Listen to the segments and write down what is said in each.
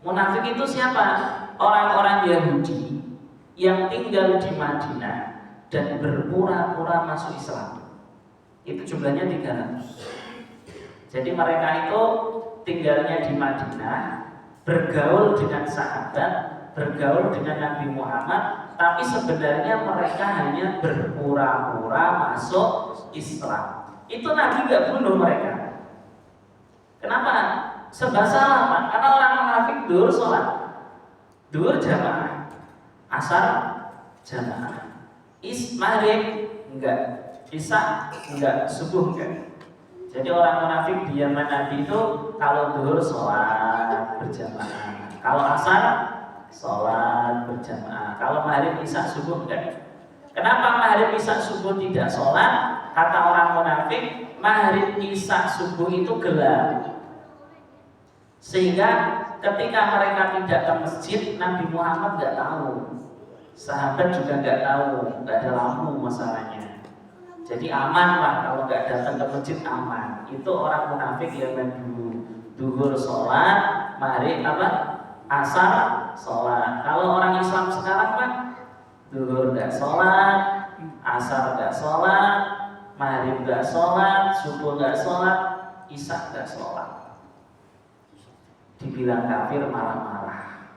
Munafik itu siapa? Orang-orang Yahudi yang tinggal di Madinah dan berpura-pura masuk Islam. Itu jumlahnya 300. Jadi mereka itu tinggalnya di Madinah, bergaul dengan sahabat, bergaul dengan Nabi Muhammad, tapi sebenarnya mereka hanya berpura-pura masuk Islam. Itu Nabi gak bunuh mereka. Kenapa? Sebab salah, Pak. Karena orang munafik duhur sholat, duhur jamaah, asar jamaah, maghrib enggak, isya enggak, subuh enggak. Jadi orang munafik di zaman Nabi itu kalau duhur sholat berjamaah, kalau asar sholat berjamaah, kalau maghrib isya subuh enggak. Kenapa maghrib isya subuh tidak sholat? Kata orang munafik, maghrib isya subuh itu gelap, sehingga ketika mereka tidak ke masjid, Nabi Muhammad nggak tahu, sahabat juga nggak tahu, nggak ada lampu masalahnya. Jadi aman lah kalau nggak datang ke masjid, aman. Itu orang munafik yang dulu duhur sholat, maghrib asar sholat. Kalau orang Islam sekarang Pak, duhur nggak sholat, asar nggak sholat, maghrib nggak sholat, subuh nggak sholat, isya nggak sholat. Dibilang kafir marah-marah.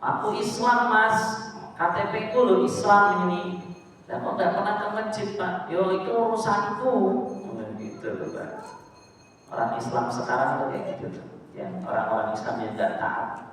Aku Islam Mas, KTP ku lo Islam ini. Dan kok nggak pernah ke masjid Pak? Yo itu urusanku. Gitu loh Pak. Orang Islam sekarang tuh kayak gitu, ya orang-orang Islam yang nggak taat.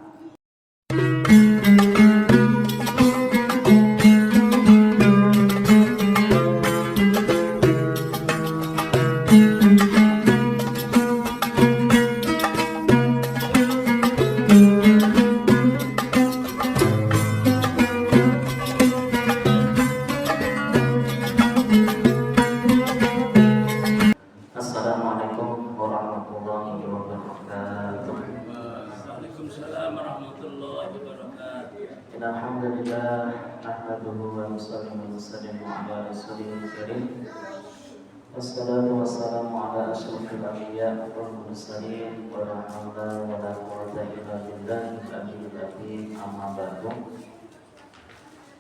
Wassalatu wassalamu ala asyrafil anbiya wal mursalin wa la haula wa la quwwata illa billahil aliyyil azim, amma ba'du.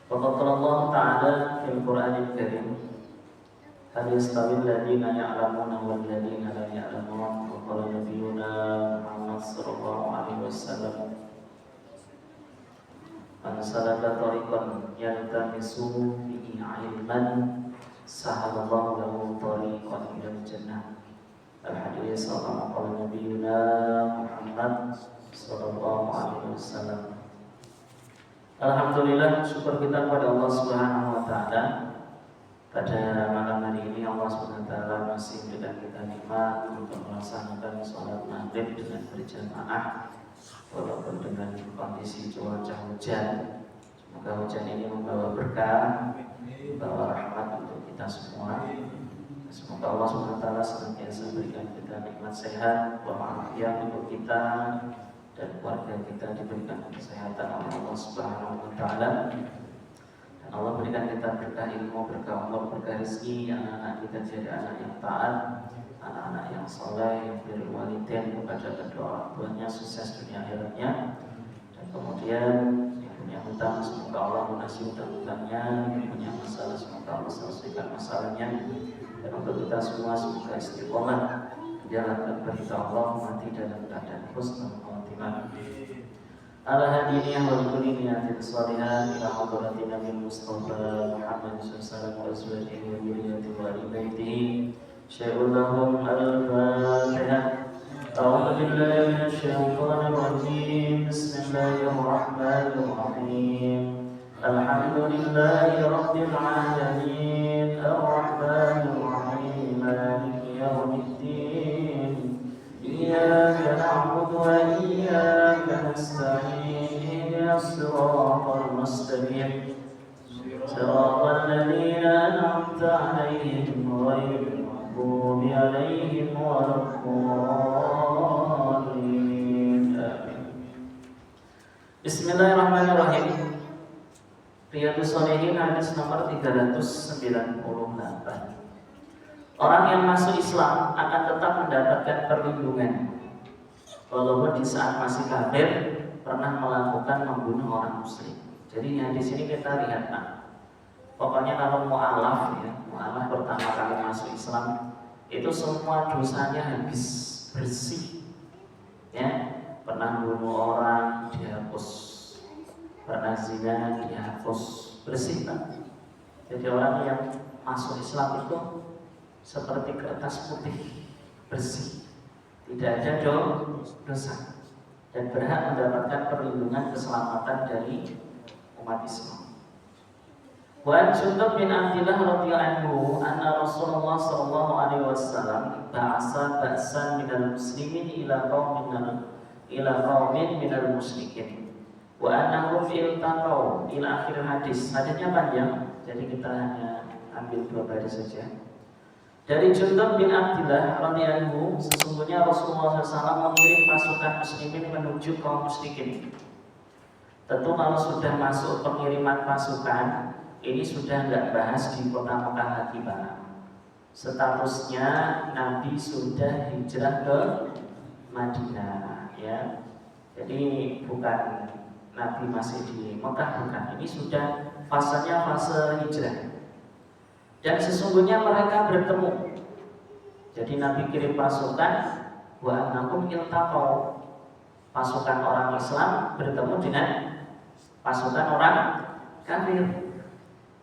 Qala Allah Ta'ala fil Qur'anil Karim, hal yastawil ladzina ya'lamuna wal ladzina la ya'lamun. Wa qala nabiyyuna Muhammad sallallahu alaihi wasallam, man salaka tariqan yaltamisu fihi 'ilman sahalallahu lahu tariqan ilal jannah. Al-hadis sallallahu alaihi nabiyuna Muhammad sallallahu alaihi wasallam. Alhamdulillah, syukur kita kepada Allah Subhanahu wa taala. Pada malam hari ini Allah Subhanahu wa taala masih memberikan kita nikmat untuk melaksanakan sholat maghrib dengan berjamaah walaupun dengan kondisi cuaca hujan. Semoga hujan ini membawa berkah, membawa rahmat untuk kita semua. Semoga Allah SWT senantiasa berikan kita nikmat sehat, walafiat untuk kita dan keluarga kita diberikan kesehatan oleh Allah SWT. Dan Allah berikan kita berkah ilmu, berkah umur, berkah rezeki, anak-anak kita jadi anak yang taat, anak-anak yang soleh, yang birrul walidain kepada kedua orang tuanya, sukses dunia akhiratnya. Dan kemudian punya hutang, semoga Allah lunasi hutang-hutangnya. Yang punya masalah, semoga Allah selesaikan masalahnya. Dan untuk kita semua semoga istiqomah menjalankan perintah Allah, mati dalam keadaan husnul khatimah. Ala hadiniyah wa kulli niyatin shalihat ila hadratin Nabi Mustafa Muhammad sallallahu alaihi wasallam wa azwajihi wa dzurriyyatihi wa ahli baitihi. Syai'un lahum al-Fatihah. أعوذ بالله من الشيطان الرجيم. بسم الله الرحمن الرحيم. الحمد لله رب العالمين الرحمن الرحيم مالك يوم الدين إياك نعبد وإياك نستعين اهدنا الصراط المستقيم صراط الذين أنعمت عليهم غير المغضوب عليهم ولا الضالين. Bismillahirrahmanirrahim. Riyadhus Shalihin hadis nomor 398. Orang yang masuk Islam akan tetap mendapatkan perlindungan. walaupun di saat masih kafir pernah melakukan membunuh orang muslim. Jadi di sini kita lihat Pak, pokoknya kalau mu'alaf ya, mu'alaf pertama kali masuk Islam itu semua dosanya habis bersih ya, pernah bunuh orang dihapus, pernah zina dihapus, bersih Pak. Jadi orang yang masuk Islam itu seperti kertas putih, bersih, tidak ada dosa, dan berhak mendapatkan perlindungan keselamatan dari umat Islam. Wa Jundub bin Abdillah radhiyallahu anhu anna Rasulullah sallallahu alaihi wasallam ba'asa ba'san minal muslimin ila qaumin minal musyrikin wa annahum iltaqau ila akhir hadis. Hadisnya panjang, jadi kita hanya ambil 2 baris saja. Dari Jundub bin Abdillah radhiyallahu anhu, sesungguhnya Rasulullah SAW mengirim pasukan muslimin menuju kaum musyrikin. Tentu kalau sudah masuk pengiriman pasukan, ini sudah nggak bahas di kota Mekah lagi Pak. Statusnya Nabi sudah hijrah ke Madinah ya. Jadi bukan Nabi masih di Mekah, bukan. Ini sudah fasenya fase hijrah. Dan sesungguhnya mereka bertemu. Jadi Nabi kirim pasukan wa annakum iltaqau. Pasukan orang Islam bertemu dengan pasukan orang kafir.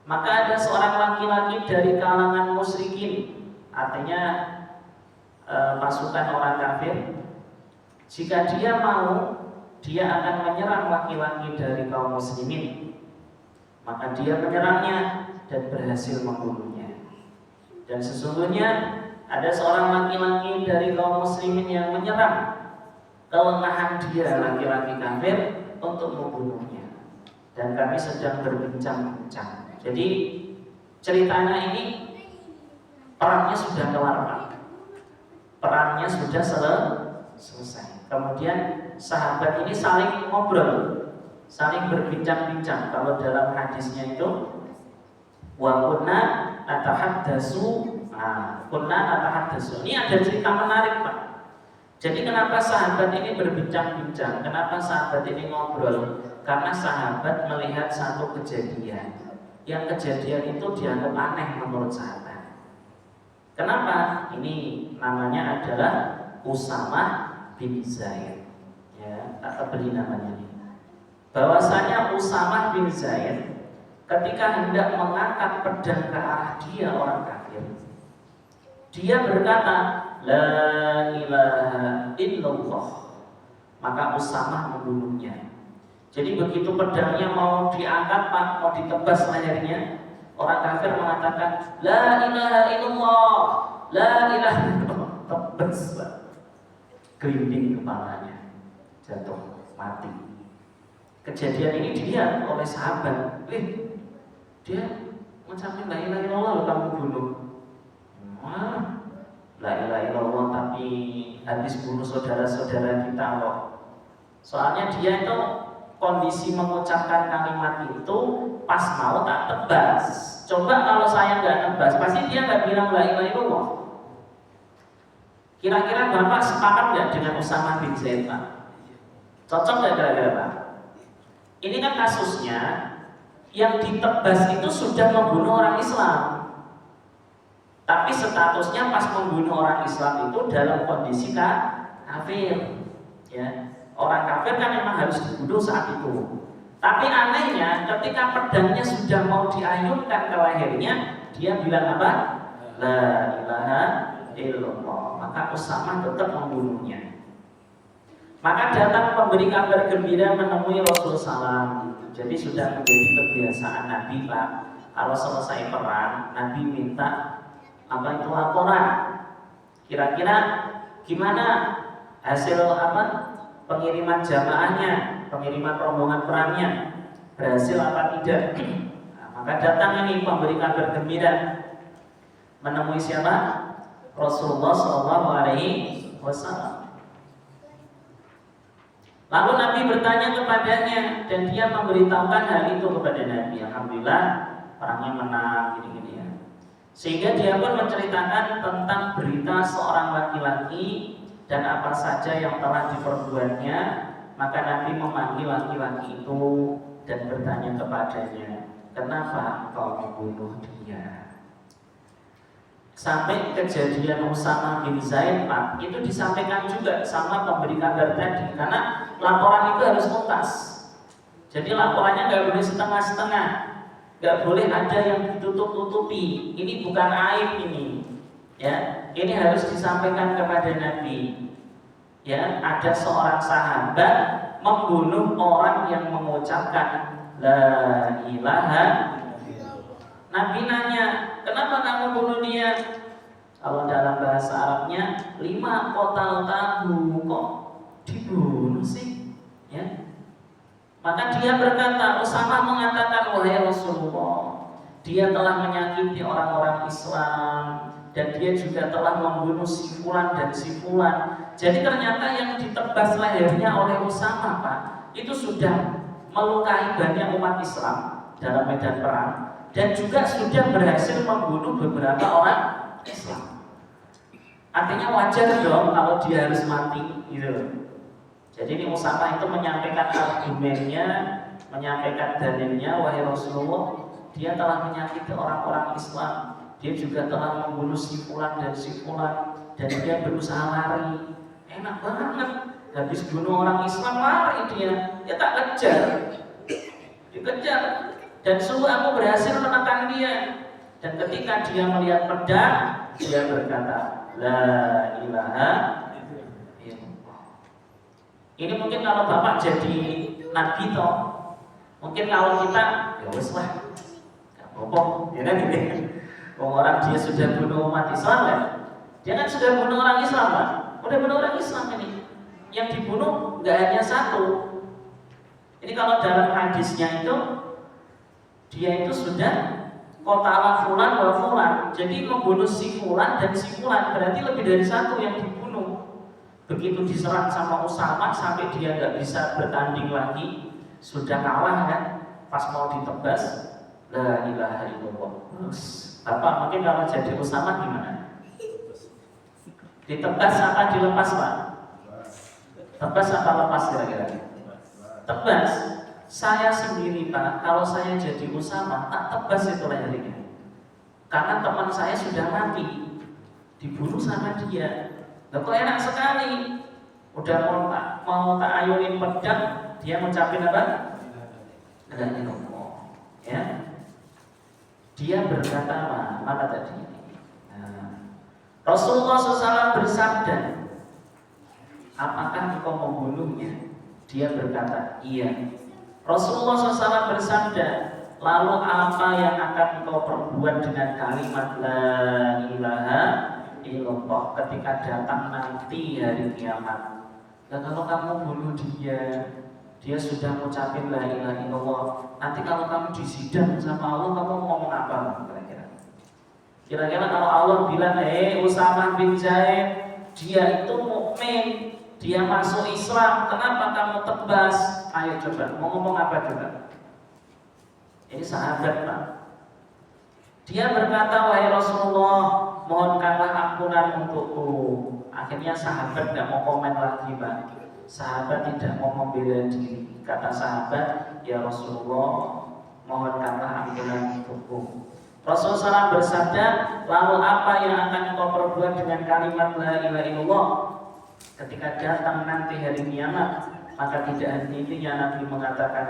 Maka ada seorang laki-laki dari kalangan musyrikin, artinya pasukan orang kafir. Jika dia mau, dia akan menyerang laki-laki dari kaum muslimin. Maka dia menyerangnya dan berhasil membunuhnya. Dan sesungguhnya ada seorang laki-laki dari kaum muslimin yang menyerang kelengahan dia laki-laki kafir untuk membunuhnya. Dan kami sedang berbincang-bincang. Jadi ceritanya ini perangnya sudah kelar Pak. Perangnya sudah selesai. Kemudian sahabat ini saling ngobrol, saling berbincang-bincang. Kalau dalam hadisnya itu wa kunna natahaddatsu. Kunna natahaddatsu. Ini ada cerita menarik Pak. Jadi kenapa sahabat ini berbincang-bincang? Kenapa sahabat ini ngobrol? Karena sahabat melihat satu kejadian. Yang kejadian itu dianggap aneh menurut sahabat. Kenapa? Ini namanya adalah Usamah bin Zaid. Ya, tak beli namanya ini. Bahwasanya Usamah bin Zaid ketika hendak mengangkat pedang ke arah dia orang kafir, dia berkata, La ilaha illallah. Maka Usamah membunuhnya. Jadi begitu pedangnya mau diangkat Pak, mau ditebas lehernya, orang kafir mengatakan La ilaha illallah, La ilaha illallah. Tebas Pak, gelinding kepalanya, jatuh mati. Kejadian ini dilihat oleh sahabat. Dia mengucapkan La ilaha illallah lalu kamu bunuh. La ilaha illallah tapi habis bunuh saudara-saudara kita loh. Soalnya dia itu kondisi mengucapkan kalimat itu pas mau tak tebas. Coba kalau saya nggak tebas, pasti dia nggak bilang la ilaha illallah. Kira-kira Bapak sepakat nggak dengan Usamah bin Zaid Pak? Cocok nggak kira-kira Pak? Ini kan kasusnya yang ditebas itu sudah membunuh orang Islam. Tapi statusnya pas membunuh orang Islam itu dalam kondisi kafir. Ya. Orang kafir kan memang harus dibunuh saat itu. Tapi anehnya ketika pedangnya sudah mau diayunkan ke lehernya, dia bilang apa? La ilaha illallah. Maka Usamah tetap membunuhnya. Maka datang pemberi kabar gembira menemui Rasulullah SAW. Jadi sudah menjadi kebiasaan Nabi Pak. Kalau selesai perang, Nabi minta apa itu laporan. Kira-kira gimana hasil apa? Pengiriman jamaahnya, pengiriman rombongan perangnya berhasil apa tidak? Nah, maka datang ini pemberi kabar gembira menemui siapa? Rasulullah SAW. Lalu Nabi bertanya kepadanya dan dia memberitahukan hal itu kepada Nabi. Alhamdulillah perangnya menang, gini-gini ya. Sehingga dia pun menceritakan tentang berita seorang laki-laki dan apa saja yang telah diperbuatnya, maka Nabi memanggil laki-laki itu dan bertanya kepadanya, kenapa kau membunuh dia? Sampai kejadian Usamah bin Zaid Pak, itu disampaikan juga sama pemberi kabar tadi, karena laporan itu harus tuntas. Jadi laporannya nggak boleh setengah-setengah, nggak boleh ada yang ditutup-tutupi. Ini bukan aib ini, ya. Ini harus disampaikan kepada Nabi. Ya, ada seorang sahabat membunuh orang yang mengucapkan la ilaha. Nabi nanya, kenapa kamu bunuh dia? Kalau dalam bahasa Arabnya 5 kotal tahu, kok dibunuh sih? Ya. Maka dia berkata, Usamah mengatakan, wahai Rasulullah, dia telah menyakiti orang-orang Islam dan dia juga telah membunuh si fulan dan si fulan. Jadi ternyata yang ditebas lehernya oleh Usamah Pak, itu sudah melukai banyak umat Islam dalam medan perang, dan juga sudah berhasil membunuh beberapa orang Islam. Artinya wajar dong kalau dia harus mati gitu. Jadi ini Usamah itu menyampaikan argumennya, menyampaikan dalilnya, wahai Rasulullah, dia telah menyakiti orang-orang Islam, dia juga telah membunuh si fulan dan si fulan, dan dia berusaha lari. Enak banget, habis bunuh orang Islam lari dia, ya tak kejar, dikejar. Dan sungguh aku berhasil menekan dia. Dan ketika dia melihat pedang, dia berkata, la ilaha illallah. Ini mungkin kalau Bapak jadi nabi toh, mungkin kalau kita, ya wes lah, gak apa-apa, ya kan gitu. Orang dia sudah bunuh umat Islam kan? Dia kan sudah bunuh orang Islam Pak. Udah bunuh orang Islam ini. Yang dibunuh gak hanya satu. Ini kalau dalam hadisnya itu, dia itu sudah qatala fulan wa fulan. Jadi membunuh si fulan dan si fulan, berarti lebih dari satu yang dibunuh. Begitu diserang sama Usamah sampai dia nggak bisa bertanding lagi, sudah kalah kan, pas mau ditebas, la ilaha illallah. Bapak mungkin kalau jadi Usamah gimana? Ditebas apa dilepas Pak? Tebas apa lepas kira-kira? Tebas. Saya sendiri Pak, kalau saya jadi Usamah, tak tebas itu lehernya. Karena teman saya sudah mati, dibunuh sama dia. Loh kok enak sekali. Udah mau tak ayunin pedang, dia ngucapin apa? La ilaha illallah. Ya. Dia berkata apa tadi? Rasulullah SAW bersabda, apakah engkau membunuhnya? Dia berkata, iya. Rasulullah SAW bersabda, lalu apa yang akan engkau perbuat dengan kalimat la ilaha illallah ketika datang nanti hari kiamat? Dan kalau kamu bunuh dia, dia sudah mengucapin la ilaha illallah, nanti kalau kamu disidang sama Allah, kamu ngomong apa kira-kira? Kira-kira kalau Allah bilang, Usamah bin Zaid, dia itu mukmin, dia masuk Islam, kenapa kamu tebas? Ayo coba, mau ngomong apa coba? Ini sahabat Pak. Dia berkata, wahai Rasulullah, mohonkanlah ampunan untukku. Akhirnya sahabat gak mau komen lagi Pak. Sahabat tidak mau membela diri. Kata sahabat, ya Rasulullah, mohonkanlah ampunan untukku. Rasulullah SAW bersabda, lalu apa yang akan engkau perbuat dengan kalimat la ilaha illallah ketika datang nanti hari kiamat? Maka tidak henti-hentinya Nabi mengatakan,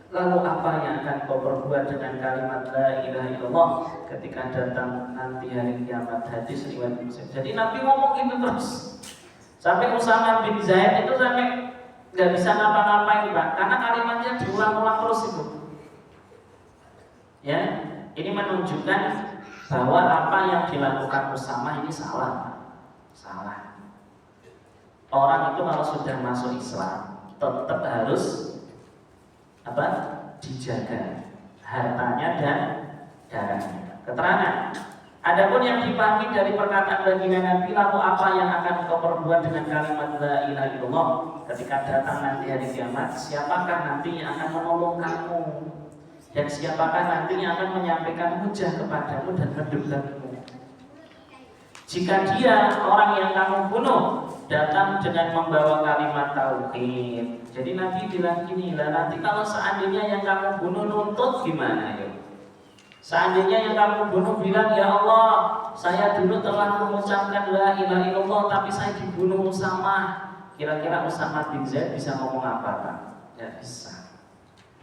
lalu apa yang akan kau perbuat dengan kalimat la ilaha illallah ketika datang nanti hari kiamat? Hadis riwayat Muslim. Jadi Nabi ngomong itu terus sampai Usamah bin Zaid itu sampai nggak bisa ngapa-ngapain Pak, karena kalimatnya diulang-ulang terus itu. Ya, ini menunjukkan bahwa apa yang dilakukan Usamah ini salah. Salah. Orang itu kalau sudah masuk Islam tetap harus apa? Dijaga hartanya dan darahnya. Keterangan. Adapun yang dipahami dari perkataan baginda Nabi, lalu apa yang akan kau perbuat dengan kalimat la ilaha illallah ketika datang nanti hari kiamat? Siapakah nanti yang akan menolong kamu? Dan siapakah nanti yang akan menyampaikan hujah kepadamu dan mendebatimu? Jika dia orang yang kamu bunuh, datang dengan membawa kalimat tauhid. Jadi Nabi bilang gini, lah nanti kalau seandainya yang kamu bunuh nuntut gimana ya? Seandainya yang kamu bunuh bilang, ya Allah, saya dulu telah mengucapkan la ilaha illallah tapi saya dibunuh Usamah. Kira-kira Usamah bin Zaid bisa ngomong apa Pak? Tidak bisa.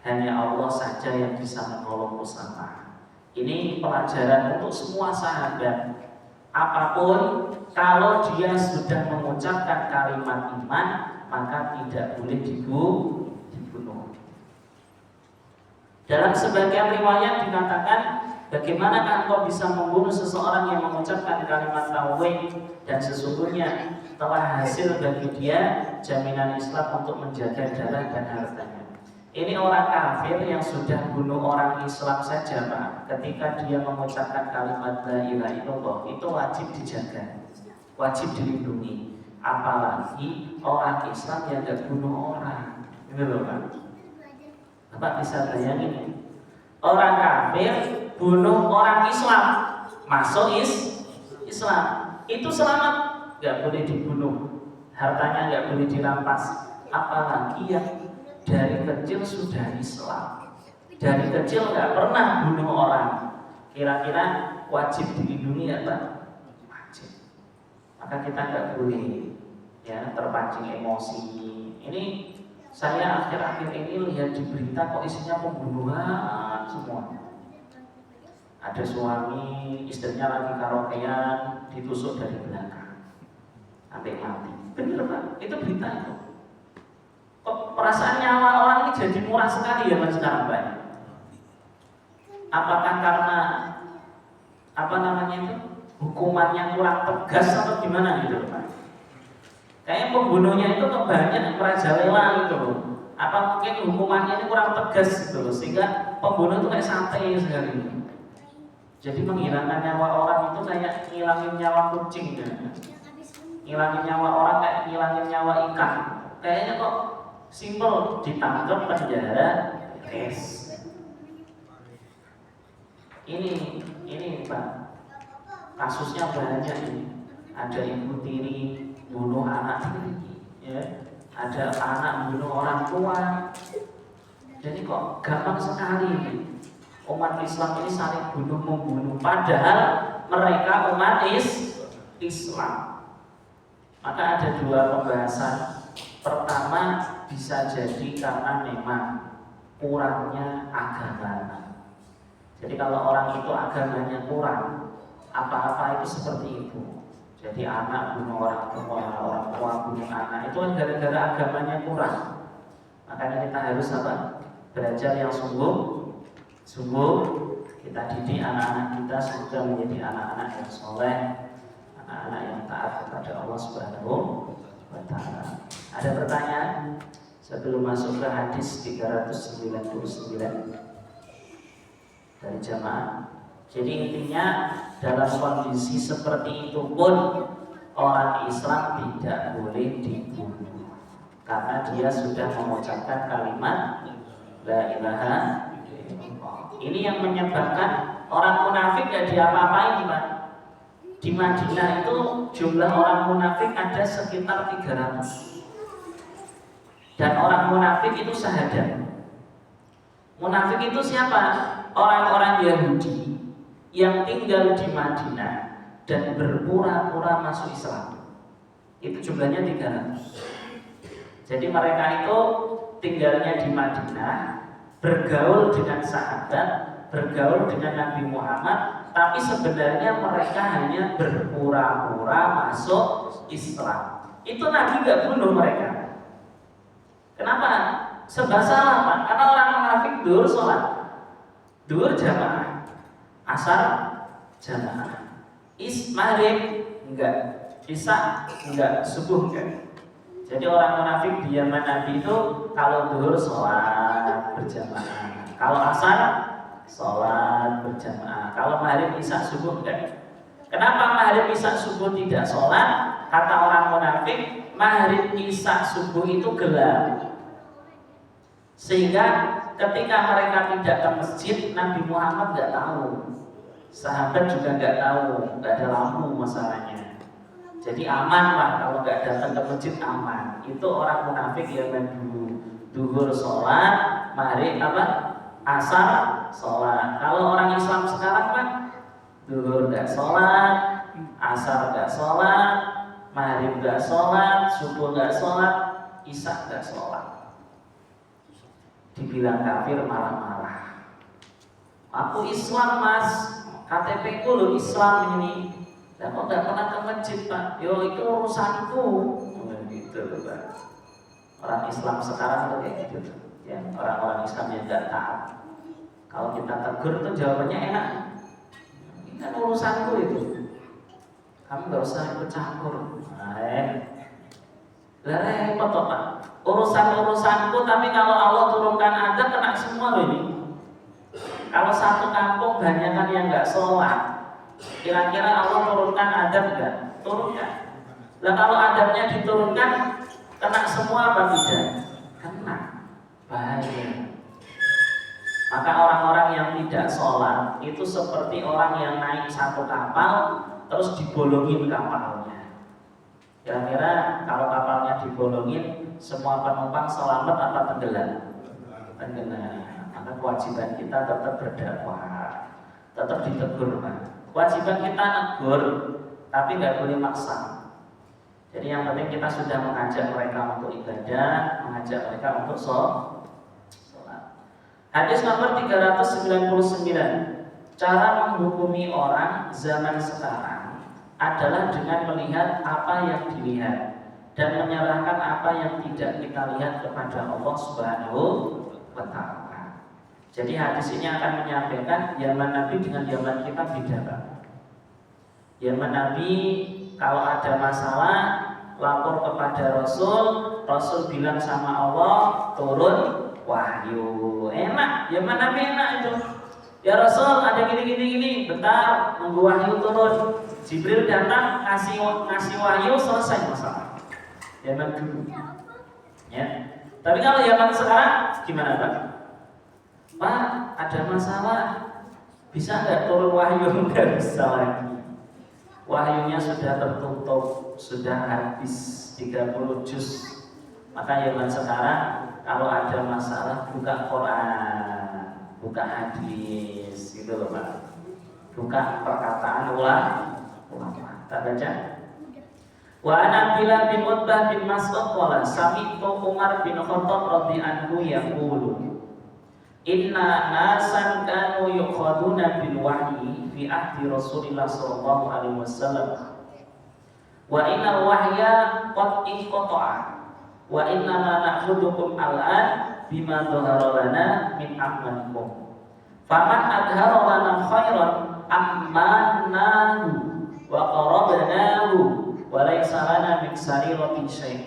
Hanya Allah saja yang bisa menolong Usamah. Ini pelajaran untuk semua sahabat. Apapun, kalau dia sudah mengucapkan kalimat iman, maka tidak boleh dibunuh. Dalam sebagian riwayat dikatakan, bagaimana engkau bisa membunuh seseorang yang mengucapkan kalimat tauhid dan sesungguhnya telah hasil bagi dia jaminan Islam untuk menjaga darah dan hartanya. Ini orang kafir yang sudah bunuh orang Islam saja Pak. Ketika dia mengucapkan kalimat la ilaha illallah, itu wajib dijaga, wajib dilindungi. Apalagi orang Islam yang tidak bunuh orang. Ini loh Pak. Bapak bisa bayangin, orang kafir bunuh orang Islam, masuk Islam, itu selamat, nggak boleh dibunuh, hartanya nggak boleh dirampas. Apalagi yang dari kecil sudah Islam, dari kecil nggak pernah bunuh orang, kira-kira wajib dilindungi ya Pak? Wajib. Maka kita nggak boleh ya terpancing emosi. Ini saya akhir-akhir ini lihat di berita kok isinya pembunuhan semua. Ada suami, istrinya lagi karaokean, ditusuk dari belakang sampai mati. Bener Pak, itu berita itu. Kok perasaan nyawa orang ini jadi murah sekali ya Mas sekarang Pak? Apakah karena itu hukumannya kurang tegas atau gimana gitu Pak? Kayaknya pembunuhnya itu kebanyakan merajalela gitu loh. Apa mungkin hukumannya ini kurang tegas gitu loh, sehingga pembunuh itu kayak santai sekali. Jadi menghilangkan nyawa orang itu kayak ngilangin nyawa kucing ya. Ngilangin nyawa orang kayak ngilangin nyawa ikan. Kayaknya kok simpel, ditangkap, penjara, tes. Ini Pak, kasusnya banyak ini. Ada ibu tiri bunuh anak tiri, ya. Ada anak bunuh orang tua. Jadi kok gampang sekali ini. Umat Islam ini saling bunuh membunuh, padahal mereka umat Islam. Maka ada dua pembahasan. Pertama, bisa jadi karena memang kurangnya agama. Jadi kalau orang itu agamanya kurang, apa-apa itu seperti itu. Jadi anak bunuh orang tua bunuh anak, itu kan gara-gara agamanya kurang. Makanya kita harus apa? Belajar yang sungguh kita didik anak-anak kita semoga menjadi anak-anak yang soleh, anak-anak yang taat kepada Allah Subhanahu wa Ta'ala. Ada pertanyaan sebelum masuk ke hadis 399 dari jamaah? Jadi intinya dalam kondisi seperti itu pun orang Islam tidak boleh dibunuh karena dia sudah mengucapkan kalimat la ilaha illallah. Ini yang menyebabkan orang munafik gak diapa-apain Pak. Di Madinah itu jumlah orang munafik ada sekitar 300. Dan orang munafik itu syahadat. Munafik itu siapa? Orang-orang Yahudi yang tinggal di Madinah dan berpura-pura masuk Islam. Itu jumlahnya 300. Jadi mereka itu tinggalnya di Madinah, bergaul dengan sahabat, bergaul dengan Nabi Muhammad, tapi sebenarnya mereka hanya berpura-pura masuk Islam. Itu Nabi gak bunuh mereka. Kenapa? Serba salah Pak. Karena orang munafik duhur sholat, duhur jamaah, asar jamaah, maghrib enggak, isya enggak, subuh enggak. Jadi orang munafik di zaman Nabi itu kalau duhur sholat berjamaah, kalau asar sholat berjamaah, kalau maghrib isya subuh enggak. Kenapa maghrib isya subuh tidak sholat? Kata orang munafik, maghrib isya subuh itu gelap, sehingga ketika mereka tidak ke masjid, Nabi Muhammad nggak tahu, sahabat juga nggak tahu, nggak ada lampu masalahnya. Jadi aman lah kalau nggak datang ke masjid aman. Itu orang munafik zaman dulu. Duhur sholat, maghrib apa? Asar sholat. Kalau orang Islam sekarang kan duhur nggak sholat, asar nggak sholat, maghrib nggak sholat, subuh nggak sholat, isya nggak sholat. Dibilang kafir marah-marah. Aku Islam mas, KTP ku lo Islam ini. Dan kok nggak pernah ke masjid pak? Yo itu urusanku. Gitu loh pak. Orang Islam sekarang tuh kayak gitu, ya orang-orang Islam yang nggak taat. Kalau kita tegur tuh jawabannya enak. Ini kan urusanku itu. Kamu nggak usah ikut campur. Lah repot toh pak. Urusanku, tapi kalau Allah turunkan azab kena semua loh ini. Kalau satu kampung banyakkan yang nggak sholat, kira-kira Allah turunkan azab nggak? Turunkan. Lah kalau azabnya diturunkan, kena semua apa tidak? Kena. Bahaya. Maka orang-orang yang tidak sholat itu seperti orang yang naik satu kapal terus dibolongin kapalnya. Kira-kira kalau kapalnya dibolongin, semua penumpang selamat apa tenggelam? Tenggelam. Maka kewajiban kita tetap berdakwah, tetap ditegur. Kewajiban kita negur, tapi nggak boleh maksa. Jadi yang penting kita sudah mengajak mereka untuk ibadah, mengajak mereka untuk sholat. Hadis nomor 399. Cara menghukumi orang zaman sekarang adalah dengan melihat apa yang dilihat dan menyerahkan apa yang tidak kita lihat kepada Allah Subhanahu wa Ta'ala. Jadi hadis ini akan menyampaikan zaman Nabi dengan zaman kita beda, Pak. Zaman Nabi kalau ada masalah lapor kepada Rasul, Rasul bilang sama Allah, turun wahyu. Enak, zaman Nabi enak itu. Ya Rasul, ada gini, bentar, nunggu wahyu turun. Jibril datang, ngasih wahyu, selesai masalah. Zaman dulu. Ya. Tapi kalau zaman sekarang, gimana Pak? Pak, ada masalah, bisa nggak turun wahyu? Nggak bisa lagi. Wahyunya sudah tertutup, sudah habis 30 juz. Maka zaman sekarang kalau ada masalah buka Quran, buka hadis, gitu loh Pak. Buka perkataan ulama. Tak baca? Wa ana Bilal bin Utbah bin Mas'ud qala sami'tu Umar bin Khattab radhiyallahu yaqulu inna nasan kanu yukhaduna bil wahyi fi ahdi Rasulillah sallallahu alaihi wasallam wa innal wahya qad inqata'a wa inna ma na'budukum al'an bima dhahara lana min amalikum faman adhara lana khairan ammannahu wa qarabnahu wa laysa lana min sarirati syai'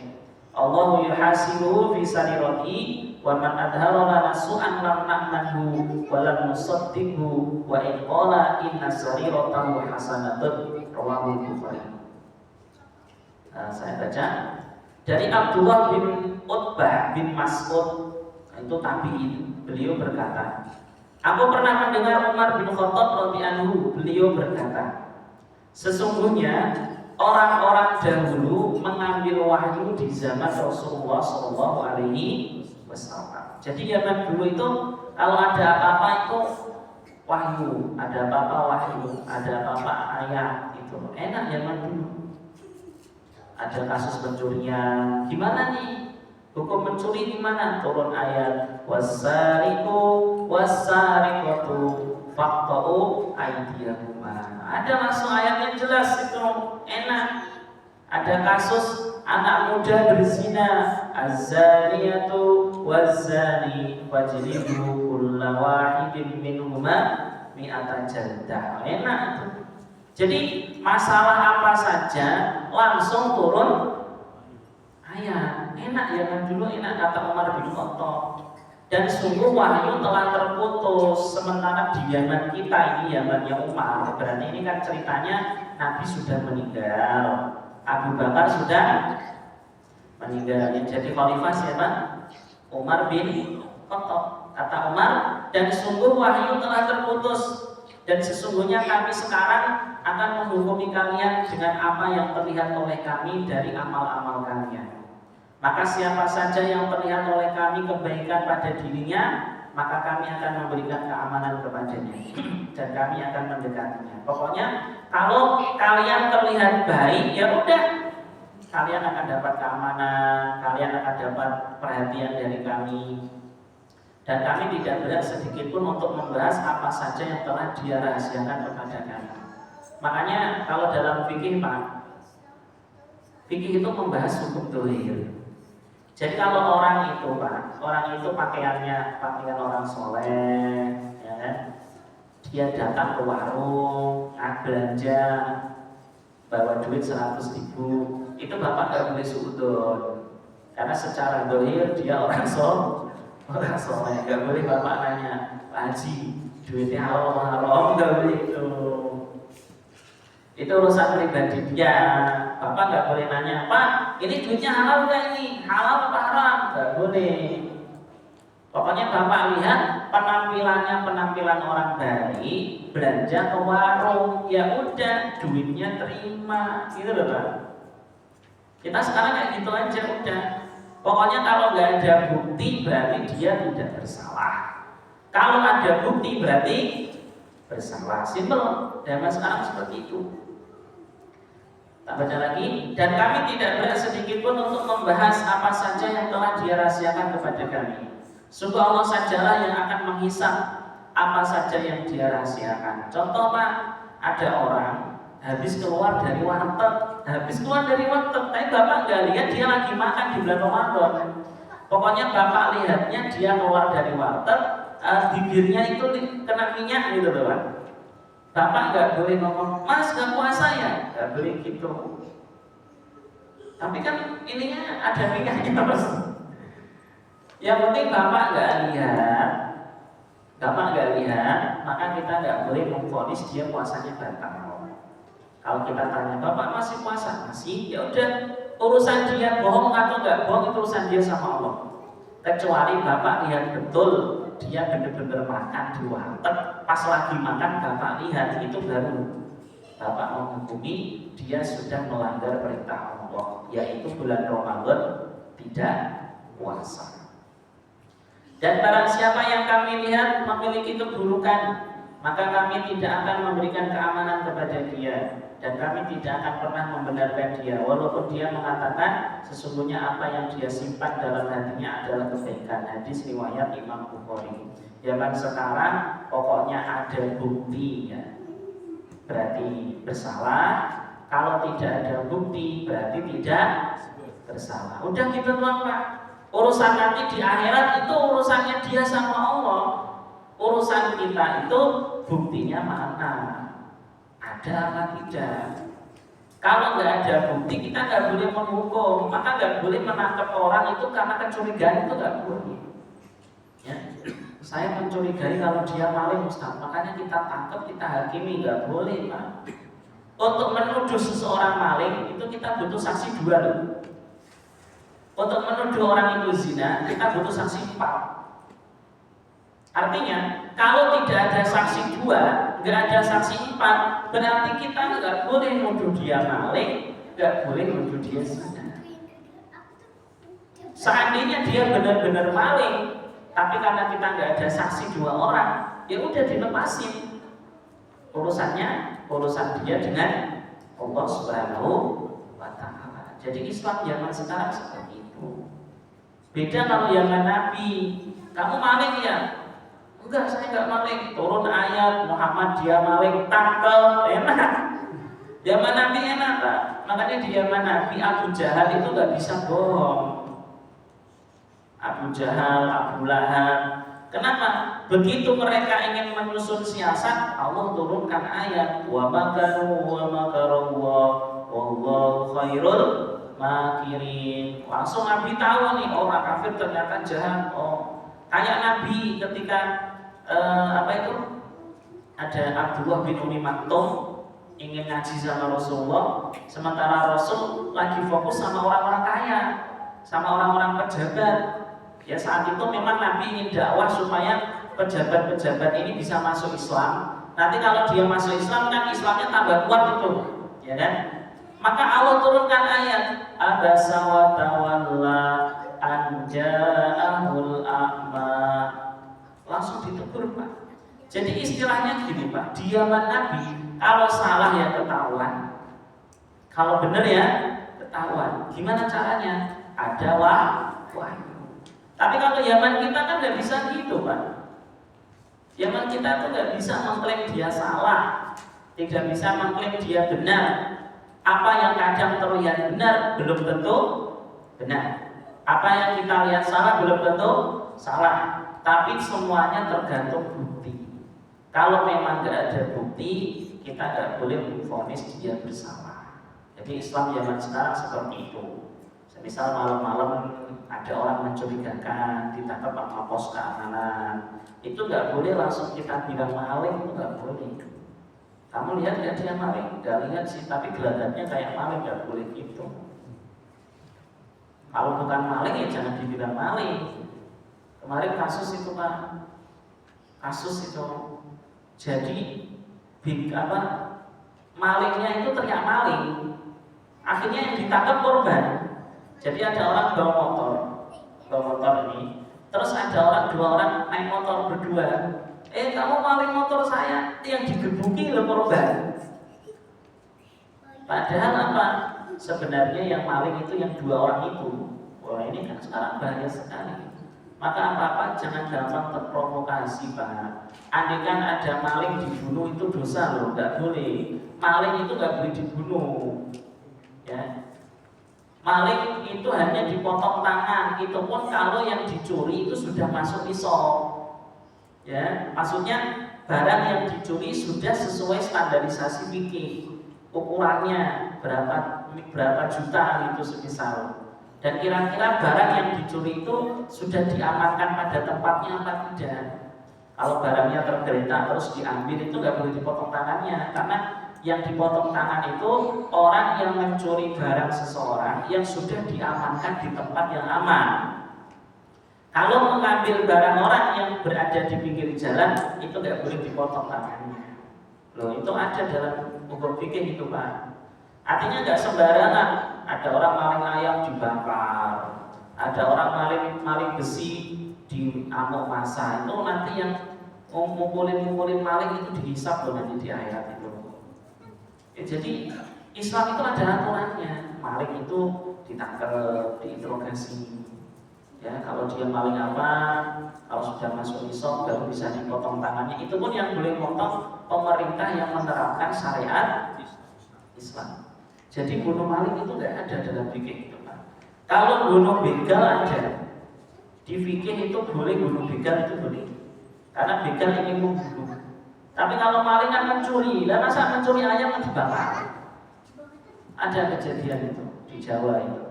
Allahu yuhasibuhu fi sarirati wa man adhara lana su'an lam na'manhu wa lam nusaddiqhu wa in qala inna sariratahu hasanatun rawahu Bukhari. Saya baca dari Abdullah bin Utbah bin Mas'ud, itu tabi'in. Beliau berkata, aku pernah mendengar Umar bin Khattab radhiyallahu, beliau berkata, sesungguhnya orang-orang dahulu mengambil wahyu di zaman Rasulullah sallallahu alaihi wasallam. Jadi zaman dulu itu kalau ada apa-apa itu wahyu, ada apa-apa wahyu, ada apa-apa ayat itu. Enak zaman dulu. Ada kasus pencurian, gimana nih? Hukum mencuri di mana? Turun ayat wasariqu wasariqatu faqta'u aydiyahuma. Ada langsung ayatnya jelas itu, enak. Ada kasus anak muda berzina, az-zaniyatu waz-zani fajlidu kulla wahidin minhuma mi'ata jaldah. Enak itu. Jadi masalah apa saja langsung turun ayat. Enak ya kan dulu, enak kata Umar bin Khattab. Dan sungguh wahyu telah terputus. Sementara di zaman kita ini zamannya Umar, berarti ini kan ceritanya Nabi sudah meninggal, Abu Bakar sudah meninggal. Jadi khalifah siapa? Umar bin Khattab. Kata Umar, dan sungguh wahyu telah terputus Dan sesungguhnya kami sekarang akan menghukumi kalian dengan apa yang terlihat oleh kami dari amal-amal kalian. Maka siapa saja yang terlihat oleh kami kebaikan pada dirinya, maka kami akan memberikan keamanan kepadanya dan kami akan mendekatinya. Pokoknya kalau kalian terlihat baik, ya udah, kalian akan dapat keamanan, kalian akan dapat perhatian dari kami. Dan kami tidak berat sedikit pun untuk membahas apa saja yang telah dia rahasiakan kepada kami. Makanya kalau dalam fikih Pak, fikih itu membahas hukum dohir. Jadi kalau orang itu Pak, orang itu pakaiannya pakaian orang soleh, ya kan? Dia datang ke warung, belanja, bawa duit 100.000, itu Bapak nggak boleh suudon, karena secara dohir dia orang soleh, nggak boleh Bapak nanya, Pak Haji, duitnya halal haram, nggak boleh itu. Itu urusan pribadi dia. Bapak nggak boleh nanya, Pak, ini duitnya halal nggak ini? Halal apa haram? Nggak boleh. Pokoknya Bapak lihat penampilan orang baik, belanja ke warung, ya udah, duitnya terima, gitu loh Pak. Kita sekarang kayak gitu aja udah. Pokoknya kalau nggak ada bukti berarti dia tidak bersalah. Kalau ada bukti berarti bersalah. Simple. Zaman sekarang seperti itu. Tak baca lagi. Dan kami tidak berat sedikit pun untuk membahas apa saja yang telah dia rahasiakan kepada kami. Sungguh Allah sajalah yang akan menghisap apa saja yang dia rahasiakan. Contoh Pak, ada orang habis keluar dari warteg, tapi Bapak nggak lihat dia lagi makan di bulan Ramadan. Pokoknya Bapak lihatnya dia keluar dari warteg, bibirnya itu kena minyak gitu loh Pak. Bapak nggak boleh ngomong, Mas nggak puasa ya? Nggak boleh gitu. Tapi kan ininya ada minyaknya Mas. Yang penting Bapak nggak lihat, maka kita nggak boleh memvonis dia puasanya batal. Kalau kita tanya, Bapak masih puasa? Masih, ya udah, urusan dia bohong atau nggak bohong itu urusan dia sama Allah. Kecuali Bapak lihat betul dia benar-benar makan di warteg, pas lagi makan Bapak lihat, itu baru Bapak menghukumi dia sudah melanggar perintah Allah, yaitu bulan Ramadan tidak puasa. Dan barang siapa yang kami lihat memiliki keburukan, maka kami tidak akan memberikan keamanan kepada dia, dan kami tidak akan pernah membenarkan dia, walaupun dia mengatakan sesungguhnya apa yang dia simpan dalam hatinya adalah kebaikan. Hadis riwayat Imam Bukhari. Zaman sekarang pokoknya ada bukti ya, berarti bersalah. Kalau tidak ada bukti berarti tidak bersalah. Udah gitu doang Pak. Urusan nanti di akhirat itu urusannya dia sama Allah. Urusan kita itu buktinya mana, ada apa tidak. Kalau nggak ada bukti kita nggak boleh menghukum, maka nggak boleh menangkap orang itu karena kecurigaan, itu nggak boleh. Ya. Saya mencurigai kalau dia maling Ustaz, makanya kita tangkap, kita hakimi, nggak boleh Pak. Untuk menuduh seseorang maling itu kita butuh saksi 2 loh. Untuk menuduh orang itu zina kita butuh saksi 4. Artinya kalau tidak ada saksi 2, nggak ada saksi 4, berarti kita nggak boleh menuduh dia maling, nggak boleh menuduh dia zina. Seandainya dia benar-benar maling, tapi karena kita nggak ada saksi 2 orang, ya udah dilepasin. Urusan dia dengan Allah Subhanahu wa Ta'ala. Jadi Islam zaman sekarang seperti itu. Beda kalau zaman Nabi, kamu maling ya? Enggak, saya enggak maling. Turun ayat Muhammad dia maling, tangkal, enak. Zaman Nabi enak Pak. Makanya di zaman Nabi Abu Jahal itu enggak bisa bohong. Abu Jahal, Abu Lahab. Kenapa? Begitu mereka ingin menyusun siasat, Allah turunkan ayat wa makaru wa makarallah wallahu khairul makirin. Langsung Nabi tahu nih orang kafir ternyata jahat. Oh, kayak Nabi ketika ada Abdullah bin Umi Maktum ingin ngaji sama Rasulullah, sementara Rasul lagi fokus sama orang-orang kaya, sama orang-orang pejabat. Ya saat itu memang Nabi ingin dakwah supaya pejabat-pejabat ini bisa masuk Islam, Nanti kalau dia masuk Islam kan Islamnya tambah kuat itu, ya kan? Maka Allah turunkan ayat abasa wa tawalla an ja'ahul a'ma. Langsung ditegur, Pak. Jadi istilahnya gini, Pak, di zaman Nabi kalau salah ya ketahuan, kalau benar ya ketahuan. Gimana caranya? Ada wahyu. Tapi kalau zaman kita kan nggak bisa gitu, Pak. Zaman kita tuh nggak bisa mengklaim dia salah, tidak bisa mengklaim dia benar. Apa yang kadang terlihat benar belum tentu benar. Apa yang kita lihat salah belum tentu salah. Tapi semuanya tergantung bukti. Kalau memang nggak ada bukti, kita nggak boleh memvonis dia bersalah. Jadi Islam zaman sekarang seperti itu. Misal malam-malam ada orang mencurigakan, ditangkap sama pos keamanan, itu nggak boleh langsung kita bilang maling, itu nggak boleh. Kamu lihat nggak dia maling? Nggak lihat sih, tapi gelagatnya kayak maling, nggak boleh gitu. Kalau bukan maling ya jangan dibilang maling. Kemarin kasus itu, Pak, kasus itu jadi malingnya itu teriak maling, akhirnya yang ditangkap korban. Jadi ada orang bawa motor ini, terus ada dua orang naik motor berdua. Kamu maling motor saya, yang digebuki loh korban. Padahal apa? Sebenarnya yang maling itu yang dua orang itu. Wah, ini kan sekarang bahaya sekali. Maka apa-apa jangan gampang terprovokasi, Pak. Andaikan ada maling dibunuh itu dosa loh, nggak boleh. Maling itu nggak boleh dibunuh, ya. Maling itu hanya dipotong tangan, itu pun kalau yang dicuri itu sudah masuk isop. Ya, maksudnya barang yang dicuri sudah sesuai standarisasi fikih. Ukurannya berapa juta itu semisal. Dan kira-kira barang yang dicuri itu sudah diamankan pada tempatnya apa tidak. Kalau barangnya tergeletak terus diambil itu nggak boleh dipotong tangannya, karena yang dipotong tangan itu orang yang mencuri barang seseorang yang sudah diamankan di tempat yang aman. Kalau mengambil barang orang yang berada di pinggir jalan itu nggak boleh dipotong tangannya. Loh, itu ada dalam hukum fikih itu, Pak. Artinya nggak sembarangan. Ada orang maling ayam dibakar, ada orang maling besi di amuk masa. Itu nanti yang ngumpulin maling itu dihisap loh nanti di akhirat itu. Jadi Islam itu ada aturannya. Maling itu ditangkap, diinterogasi. Ya, kalau dia maling apa, kalau sudah masuk isop baru bisa dipotong tangannya. Itu pun yang boleh potong pemerintah yang menerapkan syariat Islam. Jadi bunuh maling itu nggak ada dalam fikih itu, Pak. Kalau bunuh begal ada. Di fikih itu boleh bunuh begal, itu boleh. Karena begal ingin membunuh. Tapi kalau maling kan mencuri, lah masa mencuri ayam kan dibakar? Ada kejadian itu di Jawa itu.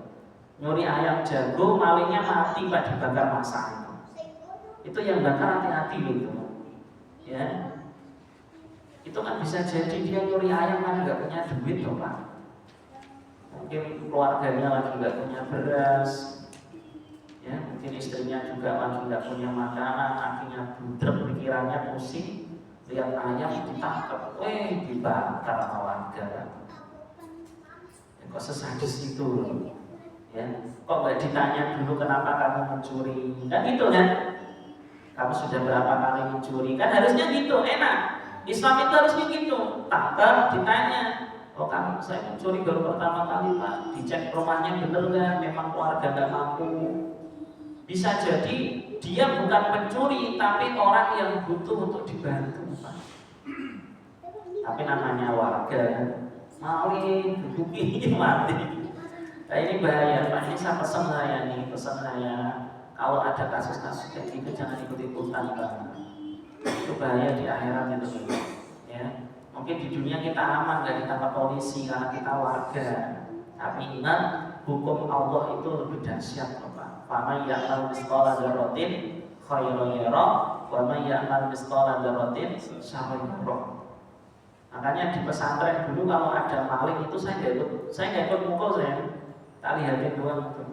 Nyuri ayam jago, malingnya mati Pak, dibakar masa itu. Itu yang bakar hati-hati itu. Ya. Itu kan bisa jadi dia nyuri ayam kan nggak punya duit loh, Pak. Mungkin keluarganya lagi nggak punya beras. Ya, mungkin istrinya juga lagi nggak punya makanan, akhirnya budek pikirannya pusing. Lihat ayam ditangkap, dibakar sama warga. Ya, kok sesadis itu loh. Ya, kok nggak ditanya dulu kenapa kamu mencuri? Kan gitu kan? Kamu sudah berapa kali mencuri? Kan harusnya gitu, enak. Islam itu harusnya gitu. Tangkap, ditanya. Oh kamu, saya mencuri baru pertama kali, Pak. Dicek rumahnya bener nggak? Memang keluarga nggak mampu. Bisa jadi dia bukan pencuri, tapi orang yang butuh untuk dibantu, Pak. Tapi namanya warga, maling, duduki, mati. Nah ini bahaya, Pak. Ini saya pesan saya kalau ada kasus-kasus kayak gitu jangan ikut-ikutan, Pak. Itu bahaya di akhirat itu, ya. Mungkin di dunia kita aman, gak ditangkap polisi karena kita warga. Tapi ingat, hukum Allah itu lebih dahsyat, Pak. Faman ya'mal mithqala dzarratin khairan yarah, wa man ya'mal mithqala dzarratin syarran yarah. Makanya di pesantren dulu kalau ada maling itu saya nggak ikut mukul saya. Tak lihatin doang itu.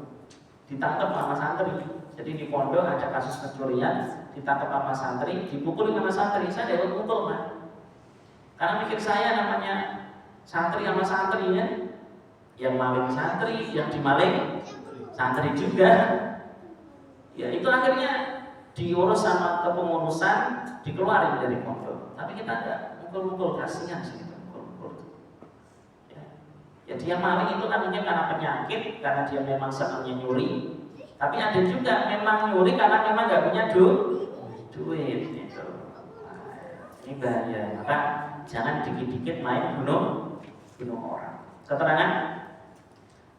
Ditangkap sama santri. Jadi di pondok ada kasus pencurian, ditangkap sama santri, dipukulin sama santri. Saya nggak ikut mukul, Pak. Karena pikir saya namanya santri sama santri ya, yang maling santri, yang dimaling santri juga. Ya itu akhirnya diurus sama kepengurusan, dikeluarin dari pondok. Tapi kita enggak mukul-mukul, kasihan sih kita mukul-mukul. Ya dia maling itu kan mungkin karena penyakit, karena dia memang senangnya nyuri. Tapi ada juga memang nyuri karena memang nggak punya duit gitu. Ini bahaya. Maka jangan dikit-dikit main bunuh orang. Keterangan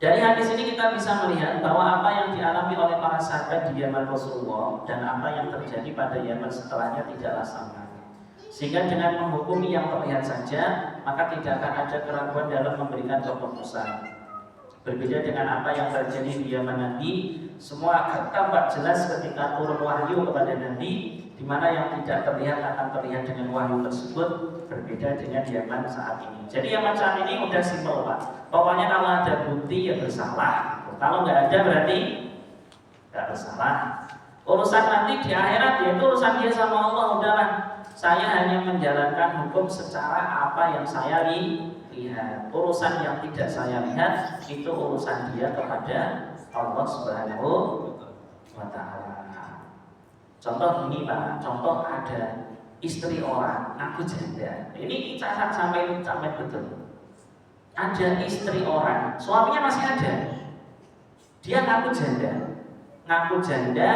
dari hadis ini kita bisa melihat bahwa apa yang dialami oleh para sahabat di zaman Rasulullah dan apa yang terjadi pada zaman setelahnya tidaklah sama. Sehingga dengan menghukumi yang terlihat saja, maka tidak akan ada keraguan dalam memberikan keputusan. Berbeda dengan apa yang terjadi di zaman Nabi, semua tampak jelas ketika turun wahyu kepada Nabi, di mana yang tidak terlihat akan terlihat dengan wahyu tersebut. Berbeda dengan zaman saat ini. Jadi yang macam ini udah simpel Pak. Pokoknya kalau ada bukti ya bersalah. Kalau nggak ada berarti nggak bersalah. Urusan nanti di akhirat yaitu urusan dia sama Allah. Udahlah, saya hanya menjalankan hukum secara apa yang saya lihat. Urusan yang tidak saya lihat itu urusan dia kepada Allah Subhanahu wa Ta'ala. Contoh ini Pak, contoh ada istri orang ngaku janda. Ini cacat sampai betul. Ada istri orang, suaminya masih ada. Dia ngaku janda.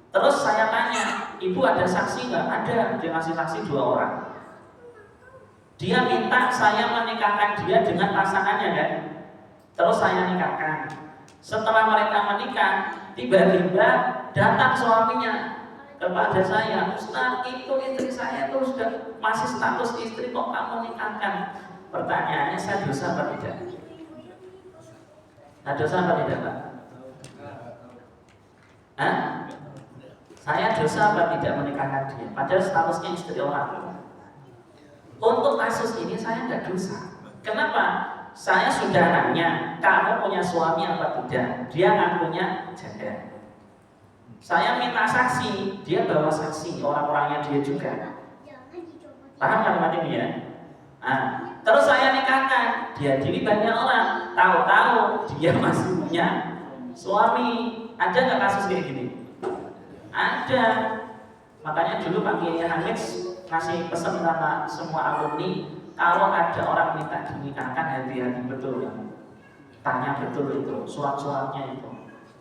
Terus saya tanya, ibu ada saksi nggak? Ada. Dia ngasih saksi 2 orang. Dia minta saya menikahkan dia dengan pasangannya kan. Terus saya nikahkan. Setelah mereka menikah, tiba-tiba datang suaminya kepada saya, Ustaz, itu istri saya tuh sudah masih status istri kok kamu nikahkan? Pertanyaannya, saya dosa apa tidak? Nah, dosa apa tidak Pak? Hah? Saya dosa apa tidak menikahkan dia? Padahal statusnya istri orang. Untuk kasus ini saya nggak dosa. Kenapa? Saya sudah nanya, kamu punya suami apa tidak? Dia ngakunya janda. Saya minta saksi, dia bawa saksi, orang-orangnya dia juga. Paham kalimat ini ya? Nah, terus saya nikahkan, dia diri banyak orang, tahu-tahu dia masih punya suami. Ada nggak kasus kayak gini? Ada. Makanya dulu Pak Kiai Hamid ngasih pesan sama semua alumni, kalau ada orang minta dinikahkan hati-hati betul ya. Tanya betul itu, surat-suratnya itu.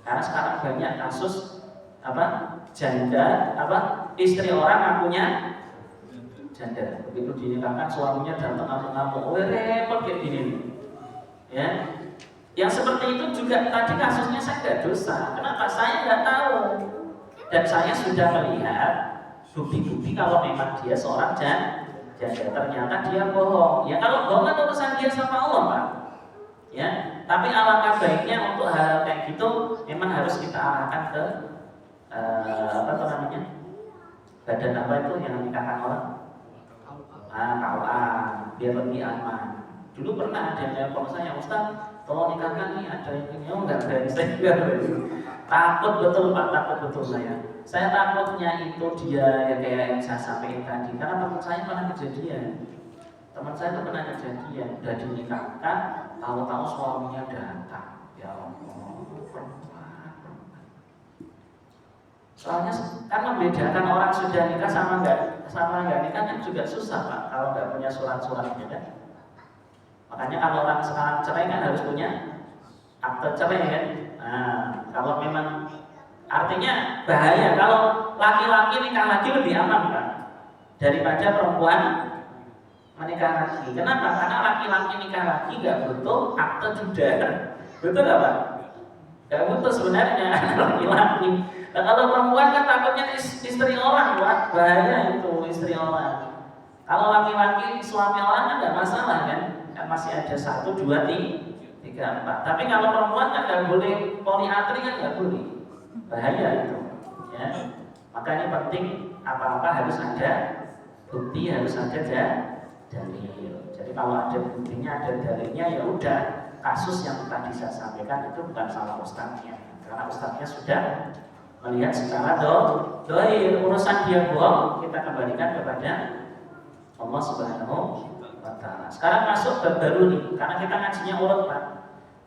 Karena sekarang banyak kasus janda, istri orang ngakunya janda. Begitu dinikahkan suaminya datang ngamuk-ngamuk, repot kayak gini. Ya, yang seperti itu juga tadi kasusnya saya nggak dosa. Kenapa? Saya nggak tahu dan saya sudah melihat bukti-bukti kalau memang dia seorang janda. Ternyata dia bohong. Ya kalau bohong kan urusan dia sama Allah Pak. Ya, tapi alangkah baiknya untuk hal kayak gitu memang harus kita arahkan ke badan apa itu yang nikahkan orang? KUA, biar lebih aman. Dulu pernah ada yang telepon saya, Ustaz, tolong nikahkan nih, ada yang ini, nggak berani, saya nggak berani. Takut betul Pak, takut betul saya. Saya takutnya itu dia ya kayak yang saya sampaikan tadi, karena teman saya pernah kejadian. Teman saya itu pernah kejadian, udah dinikahkan, tahu-tahu suaminya datang. Ya Allah, soalnya kan membedakan orang sudah nikah sama nggak nikah kan juga susah Pak, kalau nggak punya surat-suratnya kan. Makanya kalau orang sekarang cerai kan harus punya akte cerai kan. Nah, kalau memang artinya bahaya kalau laki-laki nikah lagi lebih aman Pak daripada perempuan menikah lagi. Kenapa? Karena laki-laki nikah lagi nggak butuh akte juga, betul nggak Pak? Nggak butuh sebenarnya laki-laki. Nah, kalau perempuan kan takutnya istri orang, Pak. Bahaya itu istri orang. Kalau laki-laki suami orang kan nggak masalah kan? Kan masih ada 1, 2, 3, 4. Tapi kalau perempuan kan nggak boleh poliatri kan nggak boleh. Bahaya itu. Ya. Makanya penting apa-apa harus ada bukti, harus ada dalil. Jadi kalau ada buktinya, ada dalilnya, ya udah. Kasus yang tadi saya sampaikan itu bukan salah ustadznya, karena ustadznya sudah melihat secara dohir. Urusan dia bohong kita kembalikan kepada Allah Subhanahu wa Ta'ala. Sekarang masuk bab baru nih, karena kita ngajinya urut Pak.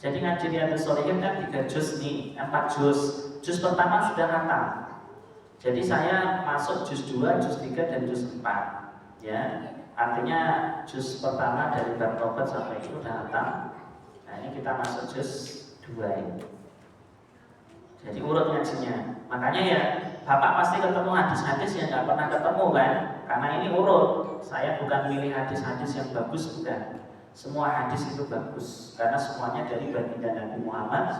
Jadi ngaji Riyadhus Shalihin kan 3 juz nih, 4 juz. Juz pertama sudah hatam. Jadi saya masuk juz 2, juz 3 dan juz 4. Ya. Artinya juz pertama dari bab taubat sampai itu sudah hatam. Nah, ini kita masuk juz 2 ini. Jadi urut ngajinya. Makanya ya, Bapak pasti ketemu hadis-hadis yang nggak pernah ketemu kan? Karena ini urut. Saya bukan milih hadis-hadis yang bagus, bukan. Semua hadis itu bagus karena semuanya dari baginda Nabi Muhammad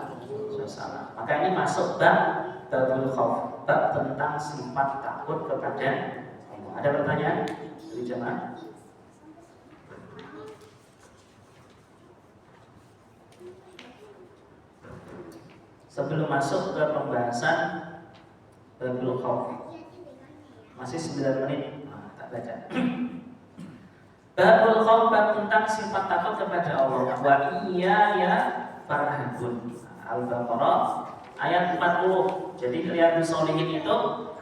SAW. Maka ini masuk babul khauf, bab tentang sifat takut kepada Allah. Ada pertanyaan dari jemaah? Sebelum masuk ke pembahasan babul khauf, masih 9 menit. Tak baca. Babul khauf, bab tentang sifat takut kepada Allah. Wa iya ya farhabun. Al-Baqarah ayat 40. Jadi Riyadhus Shalihin itu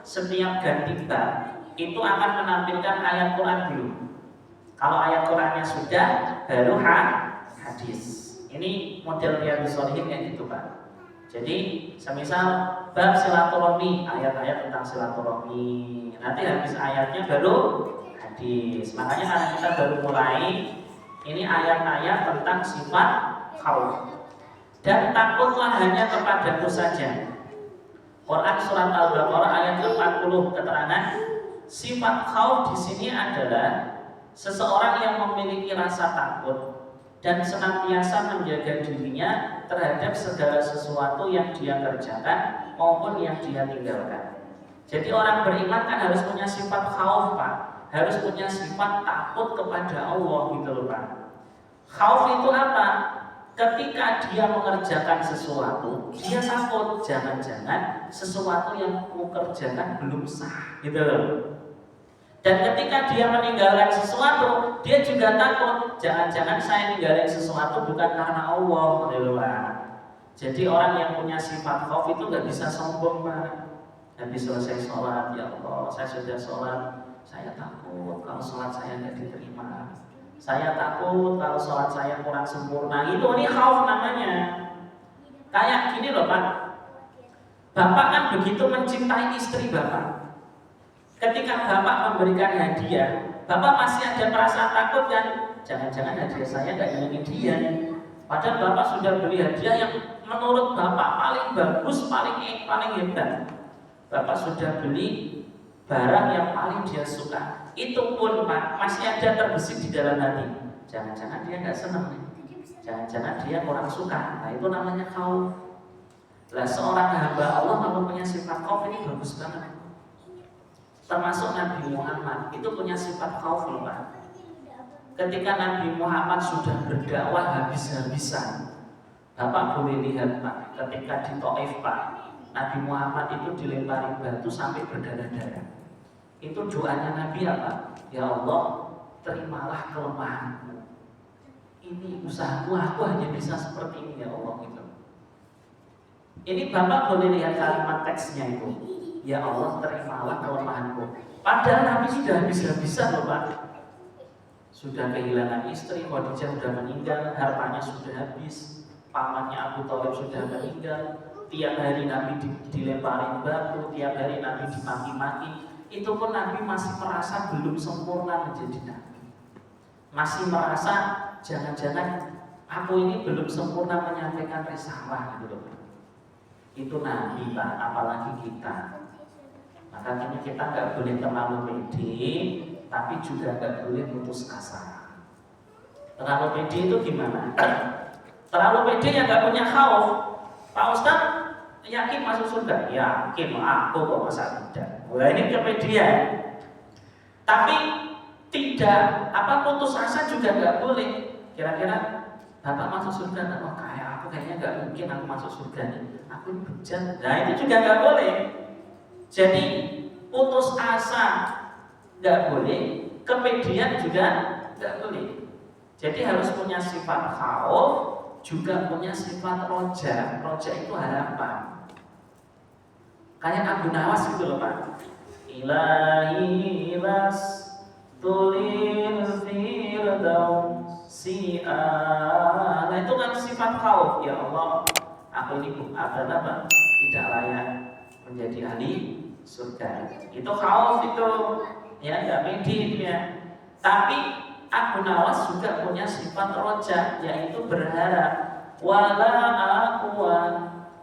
setiap ganti bab itu akan menampilkan ayat Quran dulu. Kalau ayat Qurannya sudah, baru hadis. Ini model Riyadhus Shalihin kayak gitu Pak. Jadi semisal bab silaturahmi, ayat-ayat tentang silaturahmi. Nanti habis ayatnya baru hadis. Makanya karena kita baru mulai, ini ayat-ayat tentang sifat khauf. Dan takutlah hanya kepadamu saja. Quran surat Al-Baqarah ayat 40 keterangan sifat khauf di sini adalah seseorang yang memiliki rasa takut dan senantiasa menjaga dirinya terhadap segala sesuatu yang dia kerjakan maupun yang dia tinggalkan. Jadi orang beriman kan harus punya sifat khauf Pak. Harus punya sifat takut kepada Allah gitu loh Pak. Khauf itu apa? Ketika dia mengerjakan sesuatu, dia takut jangan-jangan sesuatu yang mau kerjakan belum sah gitu loh. Dan ketika dia meninggalkan sesuatu, dia juga takut jangan-jangan saya ninggalin sesuatu bukan karena Allah gitu loh Pak. Jadi orang yang punya sifat khauf itu gak bisa sombong Pak. Habis selesai sholat, ya Allah saya sudah sholat, saya takut kalau sholat saya tidak diterima. Saya takut kalau sholat saya kurang sempurna. Ini khauf namanya. Kayak gini loh Pak. Bapak kan begitu mencintai istri Bapak. Ketika Bapak memberikan hadiah, Bapak masih ada perasaan takut kan? Jangan-jangan hadiah saya nggak nyenengin dia. Padahal Bapak sudah beli hadiah yang menurut Bapak paling bagus, paling hebat. Bapak sudah beli barang yang paling dia suka. Itu pun Pak, masih ada terbesit di dalam hati. Jangan-jangan dia nggak senang nih. Jangan-jangan dia kurang suka. Nah itu namanya khauf. Lah seorang hamba Allah kalau punya sifat khauf ini bagus banget. Termasuk Nabi Muhammad itu punya sifat khauf loh Pak. Ketika Nabi Muhammad sudah berdakwah habis-habisan, Bapak boleh lihat Pak, ketika di Taif Pak, Nabi Muhammad itu dilempari batu sampai berdarah-darah. Itu doanya Nabi apa? Ya Allah, terimalah kelemahanku. Ini usahaku, aku hanya bisa seperti ini ya Allah gitu. Ini Bapak boleh lihat kalimat teksnya itu. Ya Allah, terimalah kelemahanku. Padahal Nabi sudah habis-habisan loh Pak. Sudah kehilangan istri, Khadijah sudah meninggal, hartanya sudah habis, pamannya Abu Thalib sudah meninggal. Tiap hari Nabi dilemparin batu, tiap hari Nabi dimaki-maki. Itu pun Nabi masih merasa belum sempurna menjadi Nabi. Masih merasa jangan-jangan aku ini belum sempurna menyampaikan risalah gitu loh. Itu Nabi Pak, apalagi kita. Makanya kita nggak boleh terlalu pede, tapi juga nggak boleh putus asa. Terlalu pede itu gimana? Terlalu pede yang nggak punya khauf. Pak Ustaz yakin masuk surga? Yakin, aku kok masa tidak. Mulai ini kepedean. Tapi tidak putus asa juga nggak boleh. Kira-kira Bapak masuk surga nggak? Oh, kayak aku kayaknya nggak mungkin aku masuk surga nih. Aku ini bejat. Nah itu juga nggak boleh. Jadi putus asa nggak boleh, kepedean juga nggak boleh. Jadi harus punya sifat khauf, juga punya sifat roja. Roja itu harapan. Kayak Abu Nawas gitu loh Pak. Ilahi las tuli Nah itu kan sifat khauf. Ya Allah, aku ini apa? Tidak layak menjadi ahli surga. Itu khauf itu, ya nggak pede ya. Tapi Abu Nawas juga punya sifat roja, yaitu berharap. Wala aqwa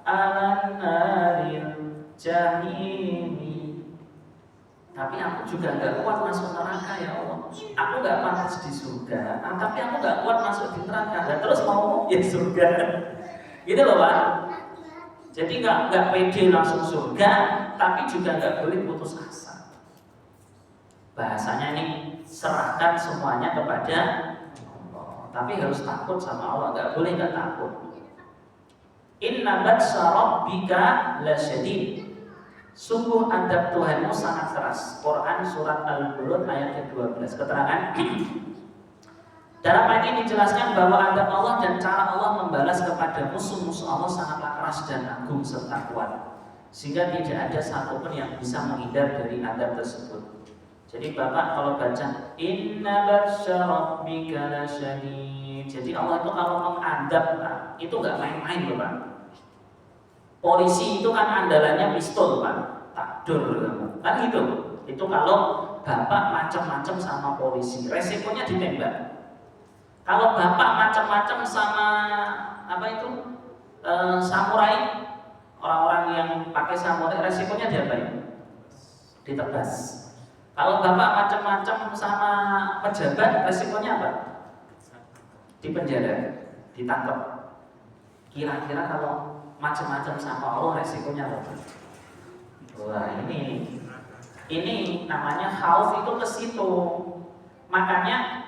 alan naril jahimi. Tapi aku juga nggak kuat masuk neraka ya Allah. Aku nggak pantas di surga, tapi aku nggak kuat masuk di neraka. Dan terus mau ya surga, gitu loh Pak. Jadi nggak pede langsung surga, tapi juga nggak boleh putus asa. Bahasanya ini serahkan semuanya kepada Allah, tapi harus takut sama Allah. Nggak boleh nggak takut. Inna batsya rabbika lasyadid. Sungguh adab Tuhanmu sangat keras. Quran surat Al-Bulut ayat ke-12. Keterangan dalam ayat ini dijelaskan bahwa adab Allah dan cara Allah membalas kepada musuh-musuh Allah sangatlah keras dan agung serta kuat, sehingga tidak ada satupun yang bisa menghindar dari adab tersebut. Jadi Bapak kalau baca Inna batsya rabbika lasyadid, jadi Allah itu kalau mengadab itu nggak main-main loh Pak. Polisi itu kan andalannya pistol Pak, takdur kan gitu. Itu kalau Bapak macam-macam sama polisi, resikonya ditembak. Kalau Bapak macam-macam sama samurai, orang-orang yang pakai samurai, resikonya diapain? Ditebas. Kalau Bapak macam-macam sama pejabat, resikonya apa? Dipenjara, ditangkap. Kira-kira kalau macam-macam sama Allah resikonya apa? Wah ini namanya khauf itu ke situ. Makanya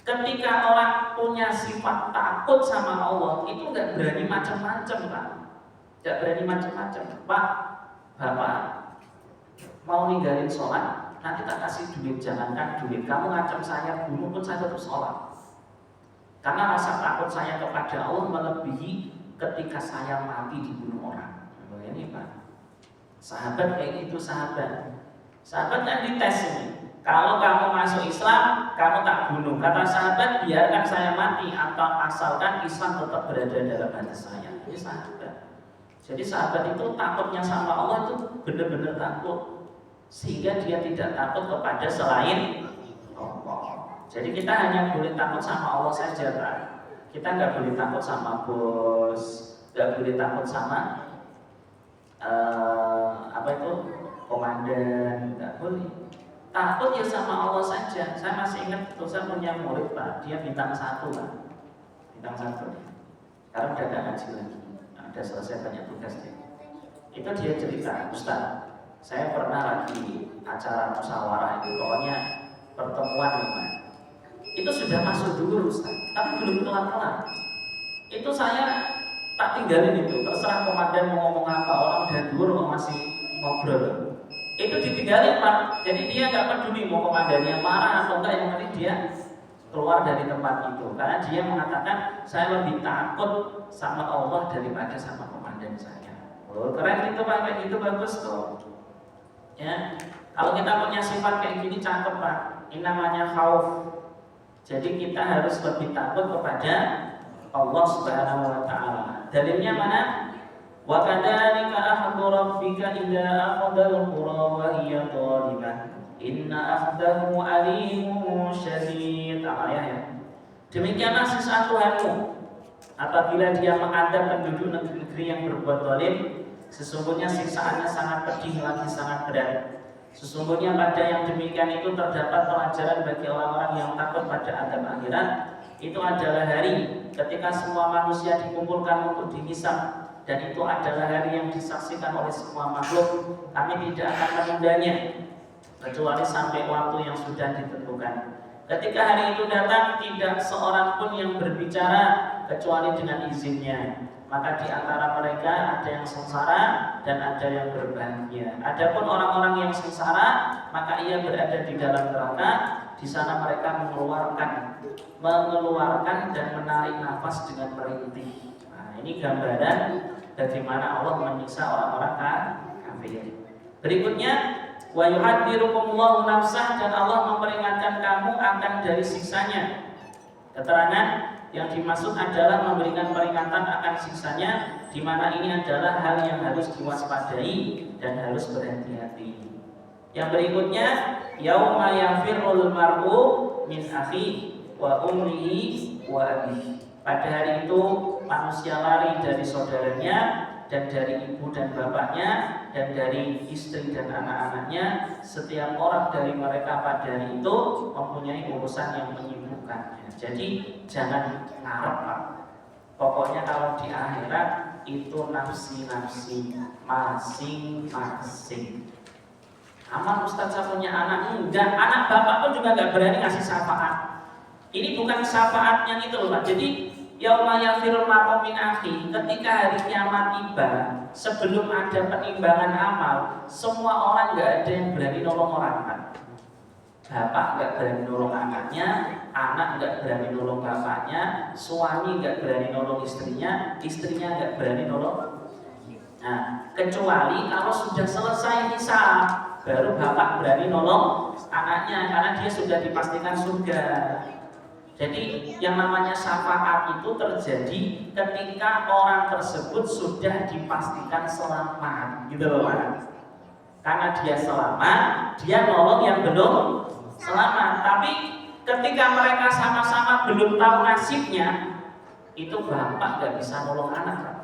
ketika orang punya sifat takut sama Allah itu nggak berani macam-macam Pak. Nggak berani macam-macam. Pak, Bapak mau ninggalin sholat, nanti tak kasih duit, jangankan duit. Kamu ngancam saya bunuh pun saya tetap sholat. Karena rasa takut saya kepada Allah melebihi ketika saya mati dibunuh orang. Ini Pak, sahabat kayak gitu sahabat kan dites ini. Kalau kamu masuk Islam, kamu tak bunuh. Kata sahabat, biarkan saya mati atau asalkan Islam tetap berada dalam hati saya. Ini sahabat. Jadi sahabat itu takutnya sama Allah itu benar-benar takut, sehingga dia tidak takut kepada selain Allah. Jadi kita hanya boleh takut sama Allah saja Pak. Kita nggak boleh takut sama bos, nggak boleh takut sama komandan, nggak boleh. Takut ya sama Allah saja. Saya masih ingat tuh saya punya murid Pak, dia bintang 1 Pak, bintang 1. Sekarang udah nggak ngaji lagi, udah selesai banyak tugas dia. Itu dia cerita, Ustaz, saya pernah lagi acara musyawarah itu, pokoknya pertemuan Pak. Itu sudah masuk dulu Ustaz, tapi belum kelar-kelar. Itu saya tak tinggalin itu, terserah komandan mau ngomong apa, orang udah dulu masih ngobrol. Itu ditinggalin Pak, jadi dia nggak peduli mau komandannya marah atau enggak, yang penting dia keluar dari tempat itu. Karena dia mengatakan saya lebih takut sama Allah daripada sama komandan saya. Oh keren itu Pak, kayak gitu bagus tuh. Ya, kalau kita punya sifat kayak gini cakep Pak, ini namanya khauf. Jadi kita harus lebih takut kepada Allah Subhanahu wa taala. Dalilnya mana? Wa kadzalika akhdhu rabbika idza akhadha al-qura wa hiya zalimah. Inna akhdahu alimun syadid. Ayat ya. Demikianlah siksa Tuhanmu apabila dia mengadab penduduk negeri yang berbuat zalim. Sesungguhnya siksaannya sangat pedih lagi sangat berat. Sesungguhnya pada yang demikian itu terdapat pelajaran bagi orang-orang yang takut pada adab akhirat. Itu adalah hari ketika semua manusia dikumpulkan untuk dihisab, dan itu adalah hari yang disaksikan oleh semua makhluk. Kami tidak akan menundanya kecuali sampai waktu yang sudah ditentukan. Ketika hari itu datang, tidak seorang pun yang berbicara kecuali dengan izinnya. Maka di antara mereka ada yang sengsara dan ada yang berbahagia. Adapun orang-orang yang sengsara, maka ia berada di dalam neraka. Di sana mereka mengeluarkan dan menarik nafas dengan merintih. Nah, ini gambaran bagaimana Allah menyiksa orang-orang kafir. Berikutnya, wa yuhadzirukumullahu nafsah, dan Allah memperingatkan kamu akan dari siksanya. Keterangan yang dimaksud adalah memberikan peringatan akan siksanya, di mana ini adalah hal yang harus diwaspadai dan harus berhati-hati. Yang berikutnya, yauma yafirul mar'u min akhi wa umrihi wa abihi. Pada hari itu manusia lari dari saudaranya dan dari ibu dan bapaknya dan dari istri dan anak-anaknya. Setiap orang dari mereka pada hari itu mempunyai urusan yang menyibukkannya. Jadi jangan ngarep, Pak. Pokoknya kalau di akhirat itu nafsi-nafsi masing-masing. Aman Ustaz, saya punya anak. Enggak, anak bapak pun juga enggak berani ngasih syafaat. Ini bukan syafaatnya itu loh, Pak. Jadi yauma yafirul mar'u min akhi, ketika hari kiamat tiba, sebelum ada penimbangan amal, semua orang enggak ada yang berani nolong orang, Pak. Bapak enggak berani nolong anaknya, anak enggak berani nolong bapaknya, suami enggak berani nolong istrinya, istrinya enggak berani nolong. Nah, kecuali kalau sudah selesai hisab, baru bapak berani nolong anaknya karena dia sudah dipastikan surga. Jadi yang namanya syafaat itu terjadi ketika orang tersebut sudah dipastikan selamat, gitu loh Pak. Karena dia selamat, dia nolong yang belum selamat. Tapi ketika mereka sama-sama belum tahu nasibnya, itu bapak gak bisa nolong anak, Pak.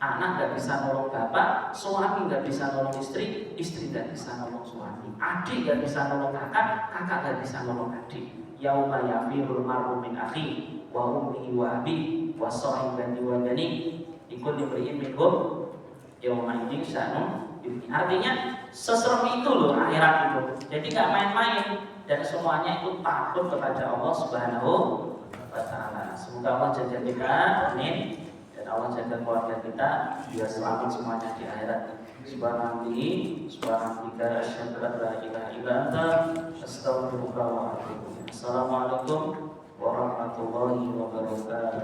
Anak gak bisa nolong bapak, suami gak bisa nolong istri, istri gak bisa nolong suami, adik gak bisa nolong kakak, kakak gak bisa nolong adik. Yauma yafirul mar'u min akhi wa ummihi wa abihi wa sahibatihi wa banihi likulli imri'in minhum yauma idzin sya'nun yughni. Artinya seserem itu loh akhirat itu. Jadi gak main-main dan semuanya itu takut kepada Allah Subhanahu wa taala. Semoga Allah jaga kita, amin. Allah jaga keluarga kita biar selamat semuanya di akhirat. Subhanallah, asyhadu an la ilaha illa anta, astaghfiruka wa atubu ilaik. Assalamualaikum warahmatullahi wabarakatuh.